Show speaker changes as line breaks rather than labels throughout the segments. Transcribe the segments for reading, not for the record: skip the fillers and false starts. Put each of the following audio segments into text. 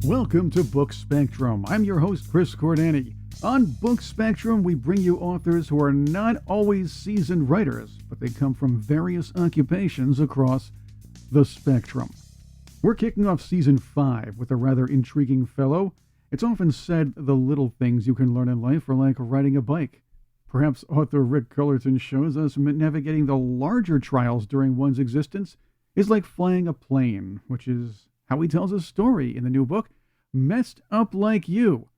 Welcome to Book Spectrum. I'm your host, Chris Cordani. On Book Spectrum, we bring you authors who are not always seasoned writers, but they come from various occupations across the spectrum. We're kicking off Season 5 with a rather intriguing fellow. It's often said the little things you can learn in life are like riding a bike. Perhaps author Rick Cullerton shows us navigating the larger trials during one's existence is like flying a plane, which is how he tells his story in the new book, Messed Up Like You.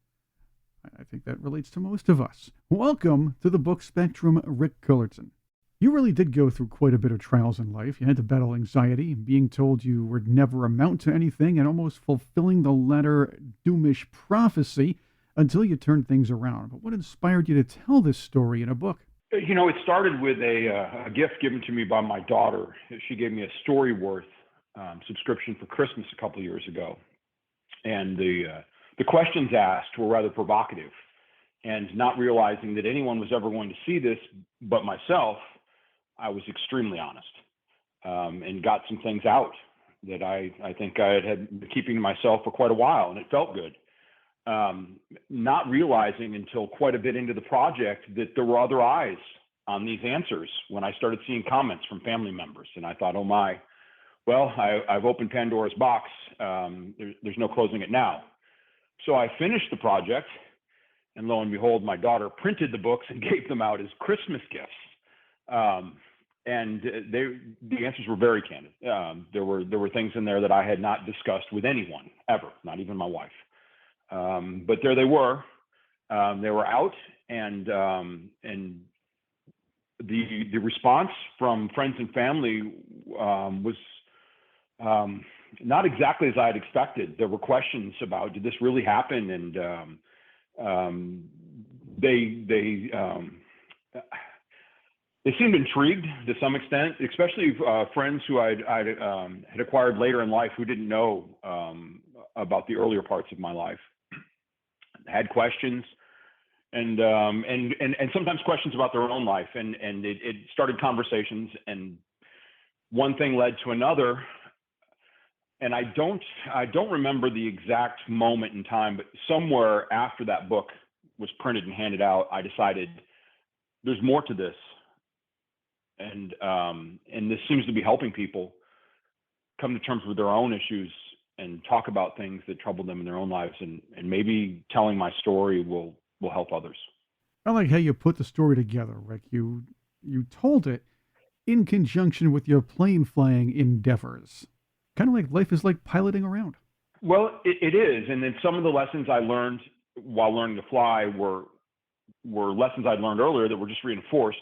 I think that relates to most of us. Welcome to the Book Spectrum, Rick Cullerton. You really did go through quite a bit of trials in life. You had to battle anxiety, being told you would never amount to anything, and almost fulfilling the latter doomish prophecy until you turned things around. But what inspired you to tell this story in a book?
You know, it started with a gift given to me by my daughter. She gave me a Storyworth subscription for Christmas a couple of years ago. And the questions asked were rather provocative. And not realizing that anyone was ever going to see this but myself, I was extremely honest and got some things out that I think I had been keeping to myself for quite a while, and it felt good. Not realizing until quite a bit into the project that there were other eyes on these answers when I started seeing comments from family members. And I thought, oh my, well, I've opened Pandora's box. There's no closing it now. So I finished the project, and lo and behold, my daughter printed the books and gave them out as Christmas gifts. And the answers were very candid. There were things in there that I had not discussed with anyone ever, not even my wife. But there they were. They were out, and the response from friends and family was not exactly as I had expected. There were questions about, did this really happen? And they seemed intrigued to some extent, especially friends who I'd had acquired later in life who didn't know about the earlier parts of my life. Had questions, and sometimes questions about their own life, and it started conversations, and one thing led to another. And I don't remember the exact moment in time, but somewhere after that book was printed and handed out, I decided there's more to this, and this seems to be helping people come to terms with their own issues and talk about things that trouble them in their own lives, and maybe telling my story will help others.
I like how you put the story together, Rick. You told it in conjunction with your plane flying endeavors. Kind of like life is like piloting around.
Well, it is, and then some of the lessons I learned while learning to fly were lessons I'd learned earlier that were just reinforced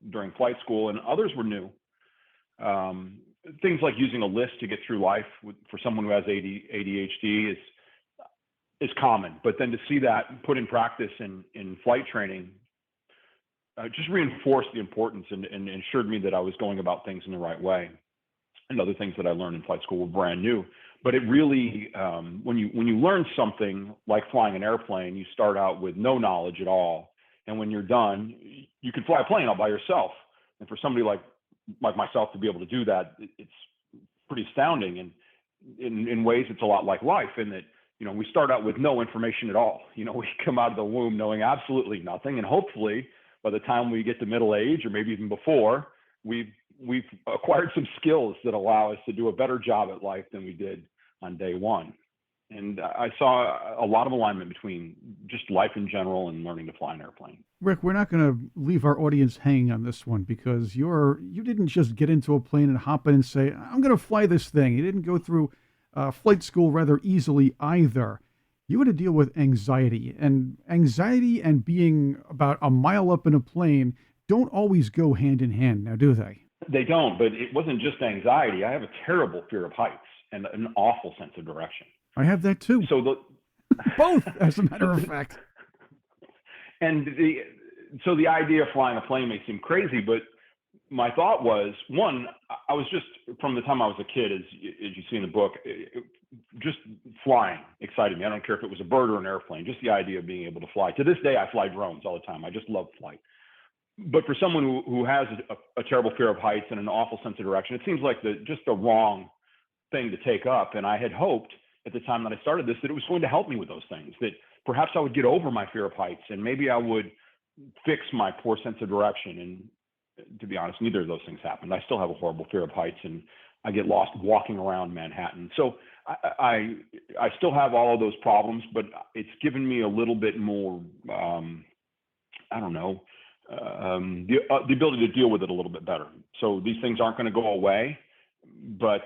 during flight school, and others were new. Things like using a list to get through life for someone who has ADHD is common, but then to see that put in practice in flight training just reinforced the importance and assured me that I was going about things in the right way. And other things that I learned in flight school were brand new. But it really, when you learn something like flying an airplane, you start out with no knowledge at all, and when you're done, you can fly a plane all by yourself. And for somebody like myself to be able to do that, it's pretty astounding. And in ways, it's a lot like life in that, you know, we start out with no information at all. You know, we come out of the womb knowing absolutely nothing. And hopefully by the time we get to middle age, or maybe even before, we've acquired some skills that allow us to do a better job at life than we did on day one. And I saw a lot of alignment between just life in general and learning to fly an airplane.
Rick, we're not going to leave our audience hanging on this one, because you didn't just get into a plane and hop in and say, I'm going to fly this thing. You didn't go through flight school rather easily either. You had to deal with anxiety and being about a mile up in a plane don't always go hand in hand, now do they?
They don't, but it wasn't just anxiety. I have a terrible fear of heights and an awful sense of direction.
I have that too.
So
both, as a matter of fact.
And so the idea of flying a plane may seem crazy, but my thought was, one, I was just, from the time I was a kid, as you see in the book, just flying excited me. I don't care if it was a bird or an airplane, just the idea of being able to fly. To this day, I fly drones all the time. I just love flight. But for someone who has a terrible fear of heights and an awful sense of direction, it seems like just the wrong thing to take up. And I had hoped at the time that I started this, that it was going to help me with those things, that perhaps I would get over my fear of heights and maybe I would fix my poor sense of direction. And to be honest, neither of those things happened. I still have a horrible fear of heights, and I get lost walking around Manhattan. So I still have all of those problems, but it's given me a little bit more, I don't know, the ability to deal with it a little bit better. So these things aren't going to go away, but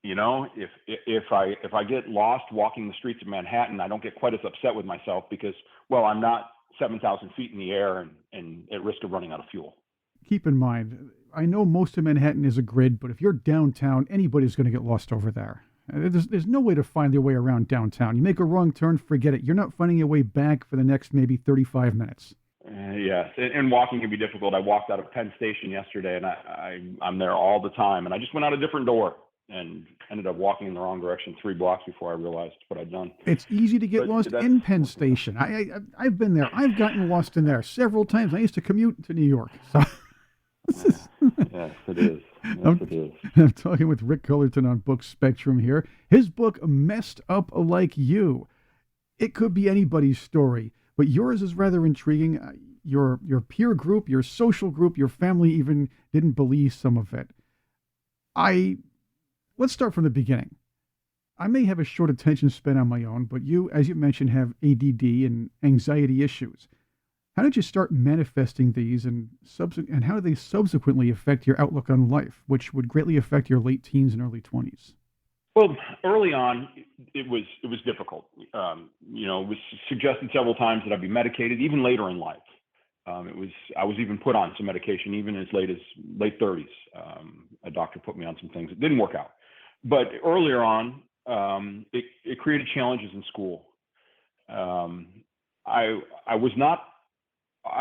you know, if I get lost walking the streets of Manhattan, I don't get quite as upset with myself because, well, I'm not 7,000 feet in the air and at risk of running out of fuel.
Keep in mind, I know most of Manhattan is a grid, but if you're downtown, anybody's going to get lost over there. There's no way to find your way around downtown. You make a wrong turn, forget it. You're not finding your way back for the next maybe 35 minutes.
Yes, and walking can be difficult. I walked out of Penn Station yesterday, and I'm there all the time. And I just went out a different door and ended up walking in the wrong direction 3 blocks before I realized what I'd done.
It's easy to get lost in Penn Station. I've been there. I've gotten lost in there several times. I used to commute to New York. So.
Yes, it is. It is.
I'm talking with Rick Cullerton on Book Spectrum here. His book, Messed Up Like You. It could be anybody's story, but yours is rather intriguing. Your peer group, your social group, your family even didn't believe some of it. Let's start from the beginning. I may have a short attention span on my own, but you, as you mentioned, have ADD and anxiety issues. How did you start manifesting these, and how did they subsequently affect your outlook on life, which would greatly affect your late teens and early 20s?
Well, early on, it was difficult. You know, it was suggested several times that I'd be medicated, even later in life. I was even put on some medication, even as late as late 30s. A doctor put me on some things. It didn't work out. But earlier on, it created challenges in school. I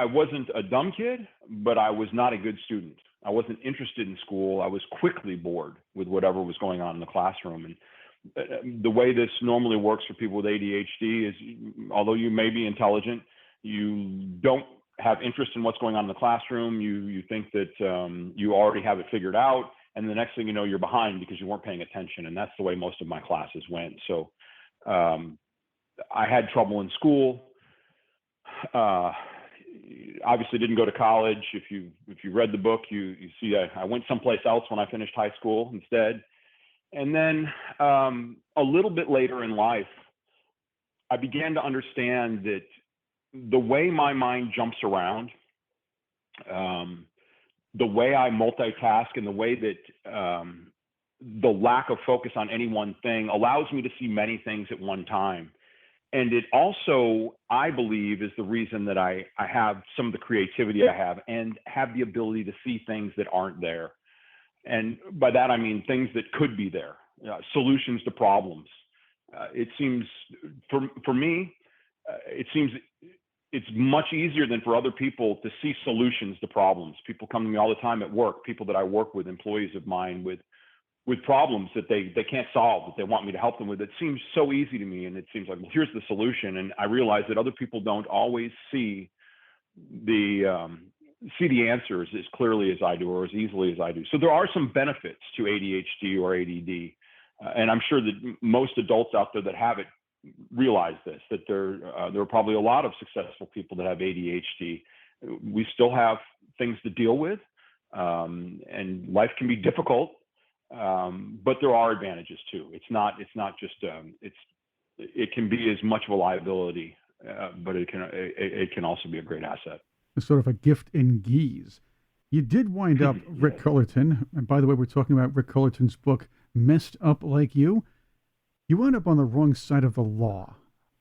wasn't a dumb kid, but I was not a good student. I wasn't interested in school. I was quickly bored with whatever was going on in the classroom. And the way this normally works for people with ADHD is, although you may be intelligent, you don't have interest in what's going on in the classroom. You think that you already have it figured out. And the next thing you know, you're behind because you weren't paying attention. And that's the way most of my classes went. So I had trouble in school. Obviously didn't go to college. If you read the book, you see I went someplace else when I finished high school instead. And then a little bit later in life, I began to understand that the way my mind jumps around, the way I multitask, and the way that the lack of focus on any one thing allows me to see many things at one time. And it also, I believe, is the reason that I have some of the creativity I have and have the ability to see things that aren't there. And by that, I mean things that could be there, solutions to problems. It seems, for me, it seems it's much easier than for other people to see solutions to problems. People come to me all the time at work, people that I work with, employees of mine with problems that they can't solve, that they want me to help them with. It seems so easy to me, and it seems like, well, here's the solution. And I realize that other people don't always see the answers as clearly as I do, or as easily as I do. So there are some benefits to ADHD or ADD, and I'm sure that most adults out there that have it realize this, that there are probably a lot of successful people that have ADHD. We still have things to deal with, and life can be difficult. But there are advantages too. It's not just it can be as much of a liability, but it can also be a great asset.
It's sort of a gift in guise. You did wind up Rick Cullerton, and by the way, we're talking about Rick Cullerton's book, Messed Up Like You. You wound up on the wrong side of the law,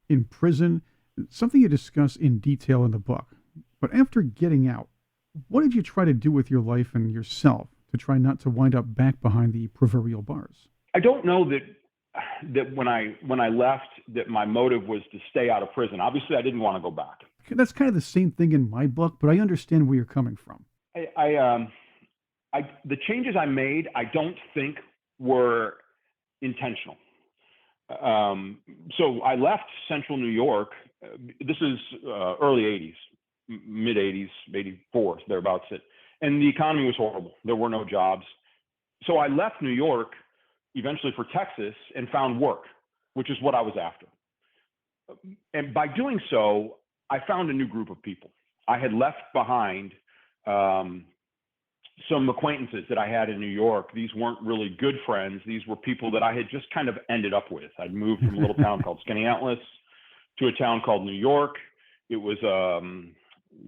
in prison, something you discuss in detail in the book. But after getting out, what did you try to do with your life and yourself to try not to wind up back behind the proverbial bars?
I don't know that when I left, that my motive was to stay out of prison. Obviously, I didn't want to go back.
That's kind of the same thing in my book, but I understand where you're coming from.
The changes I made, I don't think were intentional. So I left Central New York. This is early 80s, mid 80s, 84, thereabouts. And the economy was horrible. There were no jobs. So I left New York eventually for Texas and found work. which is what I was after. And by doing so, I found a new group of people. I had left behind some acquaintances that I had in New York. These weren't really good friends. These were people that I had just kind of ended up with. I'd moved from a little town called Skaneateles to a town called New York. It was a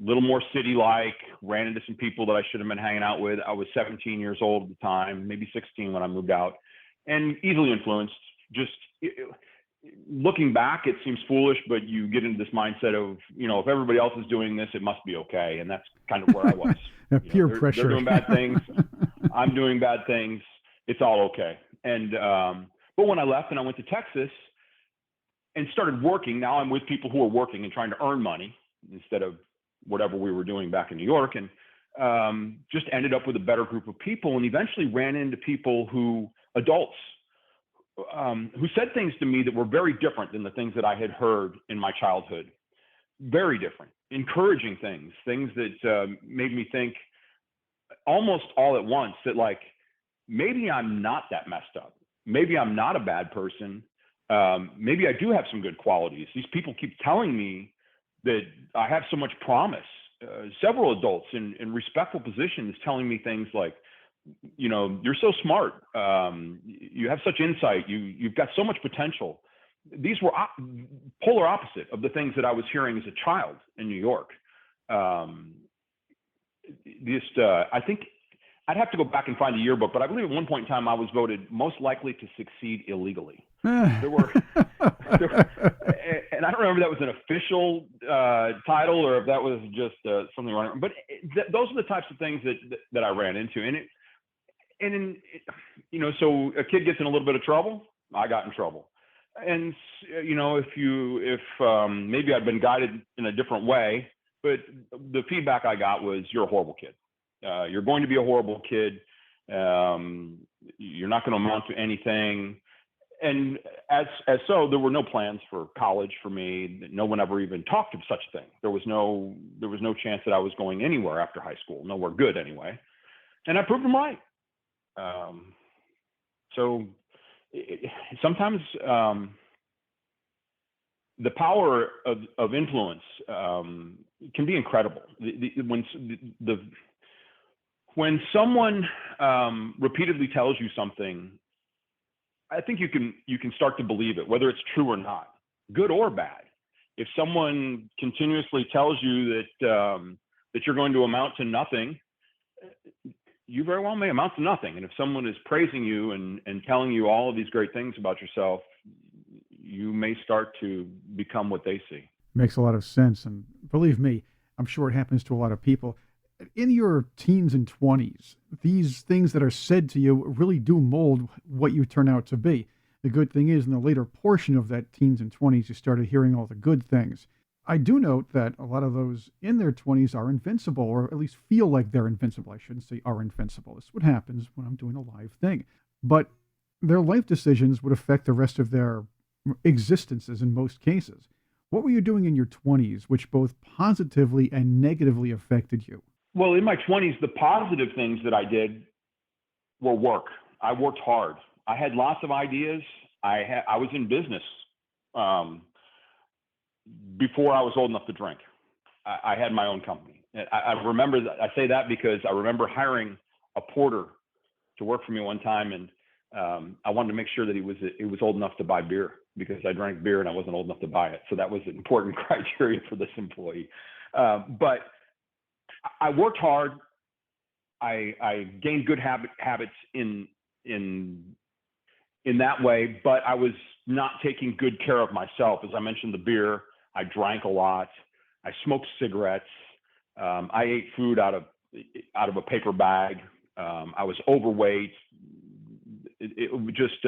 little more city-like, ran into some people that I should have been hanging out with. I was 17 years old at the time, maybe 16 when I moved out, and easily influenced. Just looking back, it seems foolish, but you get into this mindset of, if everybody else is doing this, it must be okay. And that's kind of where I was.
Peer pressure.
They're doing bad things. I'm doing bad things. It's all okay. And, but when I left and I went to Texas and started working, now I'm with people who are working and trying to earn money instead of whatever we were doing back in New York. And just ended up with a better group of people, and eventually ran into people adults, who said things to me that were very different than the things that I had heard in my childhood. Very different, encouraging things that made me think almost all at once that, like, maybe I'm not that messed up. Maybe I'm not a bad person. Maybe I do have some good qualities. These people keep telling me that I have so much promise. Several adults in respectful positions telling me things like, you're so smart. You have such insight. You've got so much potential. These were polar opposite of the things that I was hearing as a child in New York. I think I'd have to go back and find the yearbook, but I believe at one point in time I was voted most likely to succeed illegally. There were, and I don't remember if that was an official title or if that was just something wrong. But those are the types of things that I ran into, so a kid gets in a little bit of trouble, I got in trouble. And, if maybe I'd been guided in a different way, but the feedback I got was, you're a horrible kid. You're going to be a horrible kid. You're not going to amount to anything. And as so, there were no plans for college for me. No one ever even talked of such a thing. There was no chance that I was going anywhere after high school, nowhere good anyway. And I proved them right. Sometimes the power of influence can be incredible. When someone repeatedly tells you something, I think you can start to believe it, whether it's true or not, good or bad. If someone continuously tells you that you're going to amount to nothing, you very well may amount to nothing. And if someone is praising you and telling you all of these great things about yourself, you may start to become what they see.
Makes a lot of sense. And believe me, I'm sure it happens to a lot of people. In your teens and 20s, these things that are said to you really do mold what you turn out to be. The good thing is, in the later portion of that teens and 20s, you started hearing all the good things. I do note that a lot of those in their 20s are invincible, or at least feel like they're invincible. I shouldn't say are invincible. This is what happens when I'm doing a live thing. But their life decisions would affect the rest of their existences in most cases. What were you doing in your 20s which both positively and negatively affected you?
Well, in my 20s, the positive things that I did were work. I worked hard. I had lots of ideas. I was in business before I was old enough to drink. I had my own company. I remember, I say that because I remember hiring a porter to work for me one time, and I wanted to make sure that he was old enough to buy beer, because I drank beer and I wasn't old enough to buy it. So that was an important criteria for this employee. But I worked hard. I gained good habits in that way, but I was not taking good care of myself. As I mentioned, the beer, I drank a lot. I smoked cigarettes. I ate food out of a paper bag. I was overweight. It was just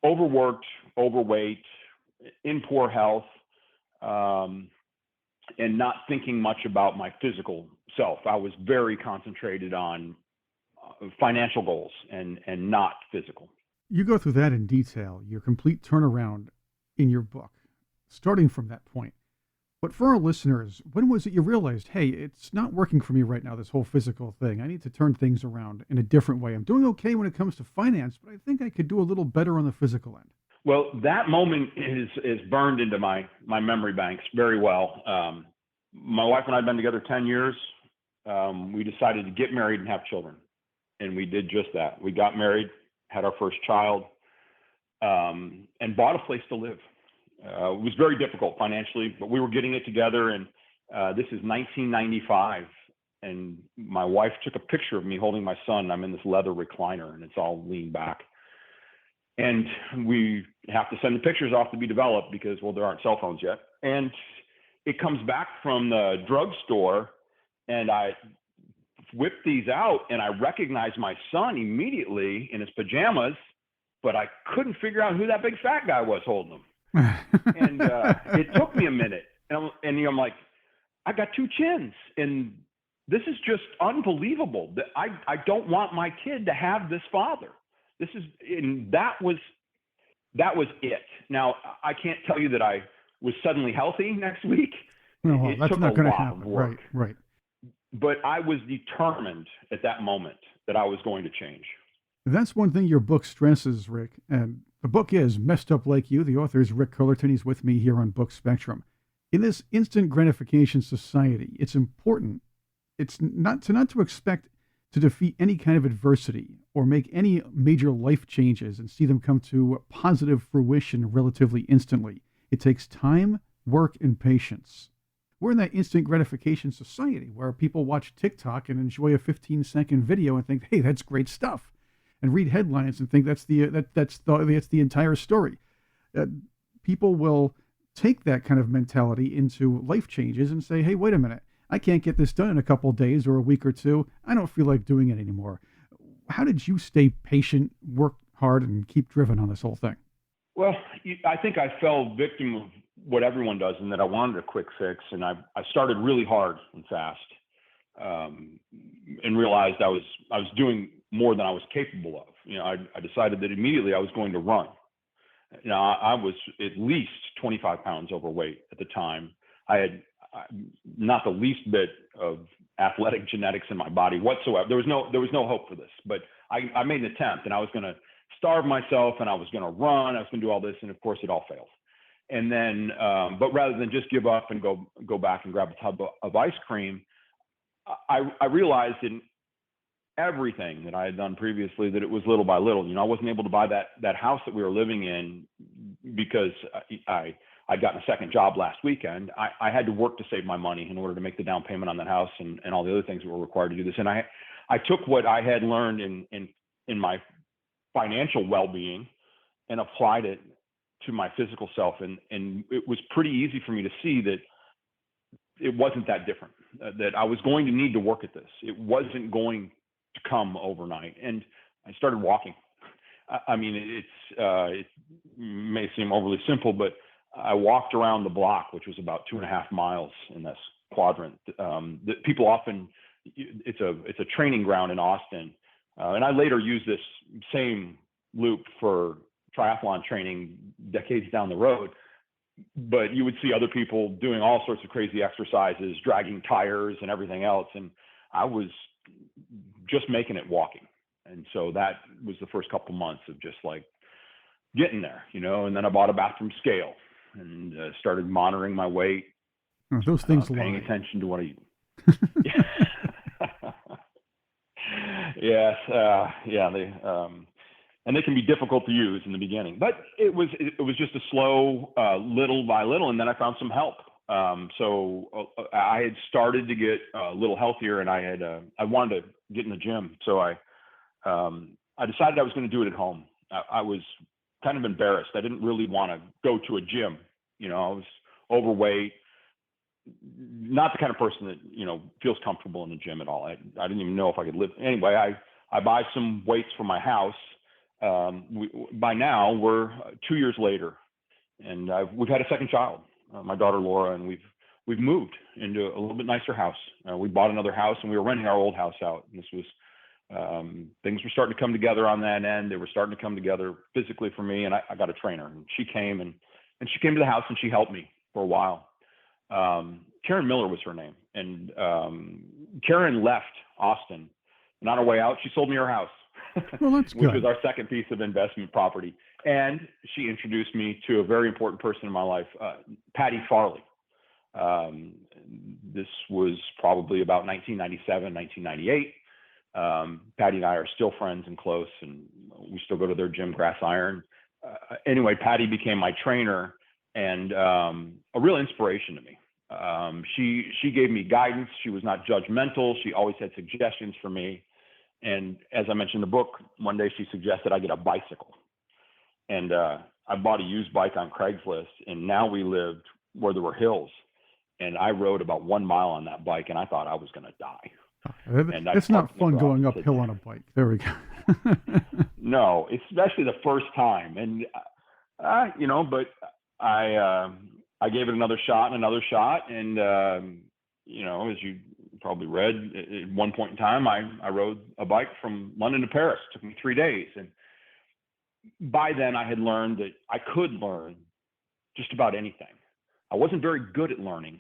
overworked, overweight, in poor health, and not thinking much about my physical self. I was very concentrated on financial goals and not physical.
You go through that in detail, your complete turnaround in your book, starting from that point. But for our listeners, when was it you realized, hey, it's not working for me right now, this whole physical thing. I need to turn things around in a different way. I'm doing okay when it comes to finance, but I think I could do a little better on the physical end.
Well, that moment is burned into my memory banks very well. My wife and I had been together 10 years. We decided to get married and have children, and we did just that. We got married, had our first child, and bought a place to live. It was very difficult financially, but we were getting it together. And this is 1995, and my wife took a picture of me holding my son. I'm in this leather recliner, and it's all leaned back. And we have to send the pictures off to be developed because, well, there aren't cell phones yet. And it comes back from the drugstore, and I whip these out, and I recognize my son immediately in his pajamas, but I couldn't figure out who that big fat guy was holding him. And it took me a minute. And I'm like, I got two chins, and this is just unbelievable. That I don't want my kid to have this father. That was it. Now, I can't tell you that I was suddenly healthy next week.
No, that's not going to happen. Right.
But I was determined at that moment that I was going to change.
That's one thing your book stresses, Rick. And the book is Messed Up Like You. The author is Rick Cullerton. He's with me here on Book Spectrum. In this instant gratification society, it's important. It's not to expect to defeat any kind of adversity or make any major life changes and see them come to positive fruition relatively instantly. It takes time, work, and patience. We're in that instant gratification society where people watch TikTok and enjoy a 15-second video and think, "Hey, that's great stuff," and read headlines and think that's the entire story. People will take that kind of mentality into life changes and say, "Hey, wait a minute. I can't get this done in a couple of days or a week or two. I don't feel like doing it anymore." How did you stay patient, work hard, and keep driven on this whole thing?
Well, I think I fell victim of what everyone does, in that I wanted a quick fix, and I started really hard and fast, and realized I was doing more than I was capable of. I decided that immediately I was going to run. I was at least 25 pounds overweight at the time. I had not the least bit of athletic genetics in my body whatsoever. There was no hope for this, but I made an attempt, and I was going to starve myself, and I was going to run. I was going to do all this, and of course it all failed. And then, but rather than just give up and go back and grab a tub of ice cream, I realized in everything that I had done previously that it was little by little. I wasn't able to buy that house that we were living in because I'd gotten a second job last weekend. I had to work to save my money in order to make the down payment on that house and all the other things that were required to do this. And I took what I had learned in my financial well-being and applied it to my physical self. And it was pretty easy for me to see that it wasn't that different, that I was going to need to work at this. It wasn't going to come overnight. And I started walking. I mean, it may seem overly simple, but I walked around the block, which was about 2.5 miles in this quadrant. That people often, it's a training ground in Austin. And I later used this same loop for triathlon training decades down the road. But you would see other people doing all sorts of crazy exercises, dragging tires and everything else. And I was just making it walking. And so that was the first couple months of just like getting there, and then I bought a bathroom scale and started monitoring my weight.
Those things
paying
lie.
attention to what I eat. Yes. And they can be difficult to use in the beginning, but it was just a slow, little by little. And then I found some help. So I had started to get a little healthier, and I wanted to get in the gym. So I decided I was going to do it at home. I was kind of embarrassed. I didn't really want to go to a gym. I was overweight, not the kind of person that, feels comfortable in the gym at all. I didn't even know if I could live. Anyway, I buy some weights for my house. By now we're 2 years later, and we've had a second child, my daughter Laura, and we've moved into a little bit nicer house. We bought another house, and we were renting our old house out. And this was things were starting to come together on that end. They were starting to come together physically for me, and I got a trainer, and she came to the house, and she helped me for a while. Karen Miller was her name, and Karen left Austin, and on her way out, she sold me her house.
Well, that's
which was
good.
our second piece of investment property. And she introduced me to a very important person in my life, Patty Farley. Um, this was probably about 1997, 1998. Patty and I are still friends and close, and we still go to their gym, Grass Iron. Anyway, Patty became my trainer and a real inspiration to me. She gave me guidance. She was not judgmental. She always had suggestions for me. And as I mentioned in the book, one day she suggested I get a bicycle. And I bought a used bike on Craigslist, and now we lived where there were hills. And I rode about 1 mile on that bike, and I thought I was going to die. And I
It's not
parked in the
fun
garage
going
and said,
uphill on a bike. There we go.
no, especially the first time. And, but I gave it another shot and another shot. And, as you probably read, at one point in time, I rode a bike from London to Paris. It took me 3 days. And by then I had learned that I could learn just about anything. I wasn't very good at learning,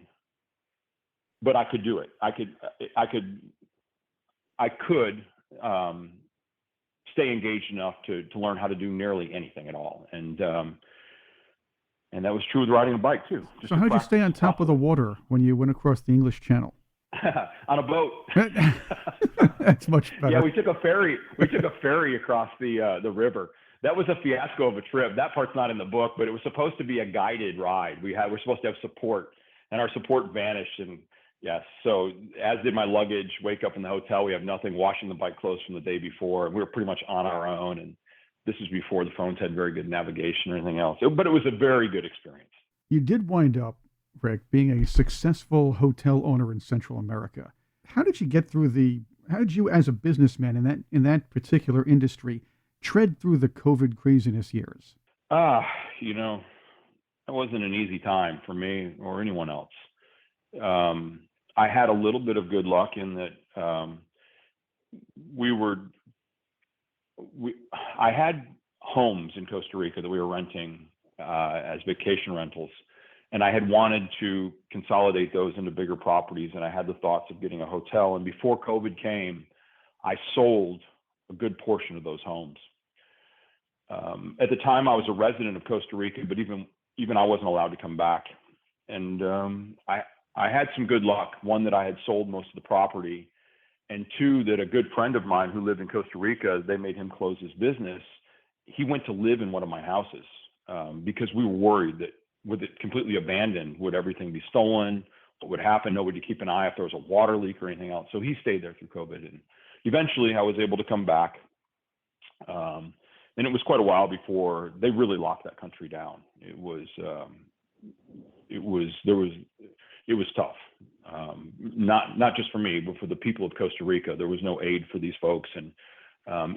but I could do it. I could stay engaged enough to learn how to do nearly anything at all. And that was true with riding a bike too.
So how'd you stay on top of the water when you went across the English Channel?
On a boat.
That's much better.
Yeah, we took a ferry. We took a ferry across the river. That was a fiasco of a trip. That part's not in the book, but it was supposed to be a guided ride. We're supposed to have support, and our support vanished. And yes, so as did my luggage. Wake up in the hotel, we have nothing. Washing the bike clothes from the day before. We were pretty much on our own, and this was before the phones had very good navigation or anything else. But it was a very good experience.
You did wind up, Rick, being a successful hotel owner in Central America. How did you as a businessman in that particular industry tread through the COVID craziness years?
That wasn't an easy time for me or anyone else. I had a little bit of good luck in that I had homes in Costa Rica that we were renting as vacation rentals. And I had wanted to consolidate those into bigger properties. And I had the thoughts of getting a hotel. And before COVID came, I sold a good portion of those homes. At the time, I was a resident of Costa Rica, but even I wasn't allowed to come back. And I had some good luck. One, that I had sold most of the property, and two, that a good friend of mine who lived in Costa Rica, they made him close his business. He went to live in one of my houses because we were worried that with it completely abandoned, would everything be stolen? What would happen? Nobody to keep an eye if there was a water leak or anything else. So he stayed there through COVID, and eventually I was able to come back. And it was quite a while before they really locked that country down. It was tough. Not just for me, but for the people of Costa Rica. There was no aid for these folks. And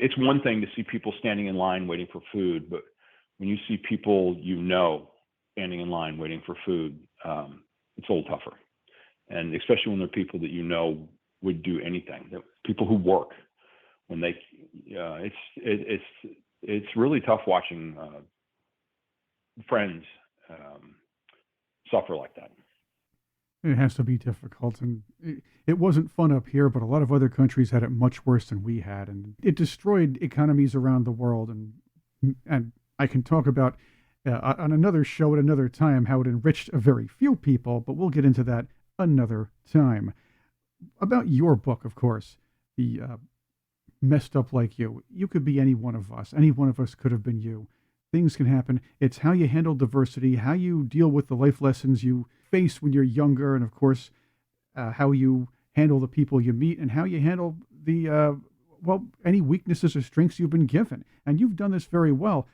it's one thing to see people standing in line waiting for food, but when you see people standing in line waiting for food, it's a little tougher. And especially when they're people that would do anything. People who work, when they, it's really tough watching friends suffer like that.
It has to be difficult, and it wasn't fun up here, but a lot of other countries had it much worse than we had, and it destroyed economies around the world. And I can talk about on another show at another time how it enriched a very few people, but we'll get into that another time. About your book, of course, the Messed Up Like You. You could be any one of us. Any one of us could have been you. Things can happen. It's how you handle diversity, how you deal with the life lessons you face when you're younger, and of course, how you handle the people you meet, and how you handle the any weaknesses or strengths you've been given. And you've done this very well.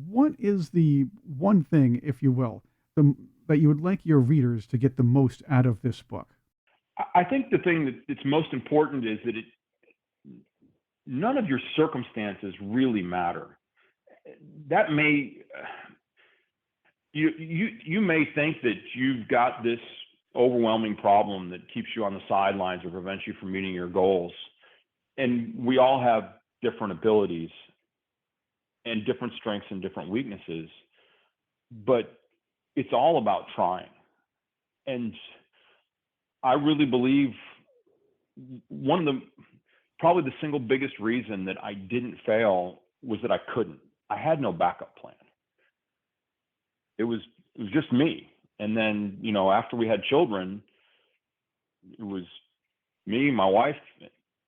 What is the one thing, if you will, that you would like your readers to get the most out of this book?
I think the thing that's most important is that none of your circumstances really matter. That may you may think that you've got this overwhelming problem that keeps you on the sidelines or prevents you from meeting your goals, and we all have different abilities and different strengths and different weaknesses, but it's all about trying. And I really believe one of the probably the single biggest reason that I didn't fail was that I couldn't. I had no backup plan. It was just me. And then, after we had children, it was me, my wife,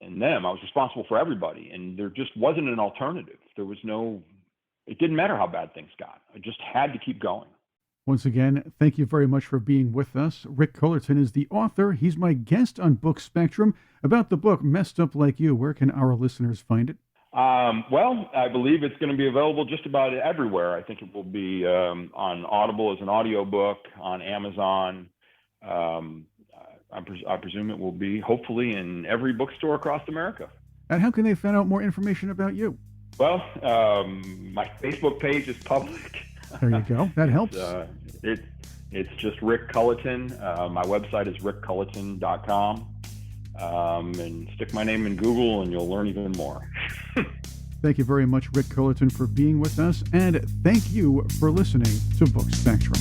and them. I was responsible for everybody. And there just wasn't an alternative. It didn't matter how bad things got. I just had to keep going.
Once again, thank you very much for being with us. Rick Cullerton is the author. He's my guest on Book Spectrum. About the book, Messed Up Like You, where can our listeners find it?
Well, I believe it's going to be available just about everywhere. I think it will be on Audible as an audiobook, on Amazon. I presume it will be hopefully in every bookstore across America.
And how can they find out more information about you?
Well, my Facebook page is public.
There you go. That helps.
It's just Rick Cullerton. My website is rickcullerton.com. And stick my name in Google and you'll learn even more.
Thank you very much, Rick Cullerton, for being with us. And thank you for listening to Book Spectrum.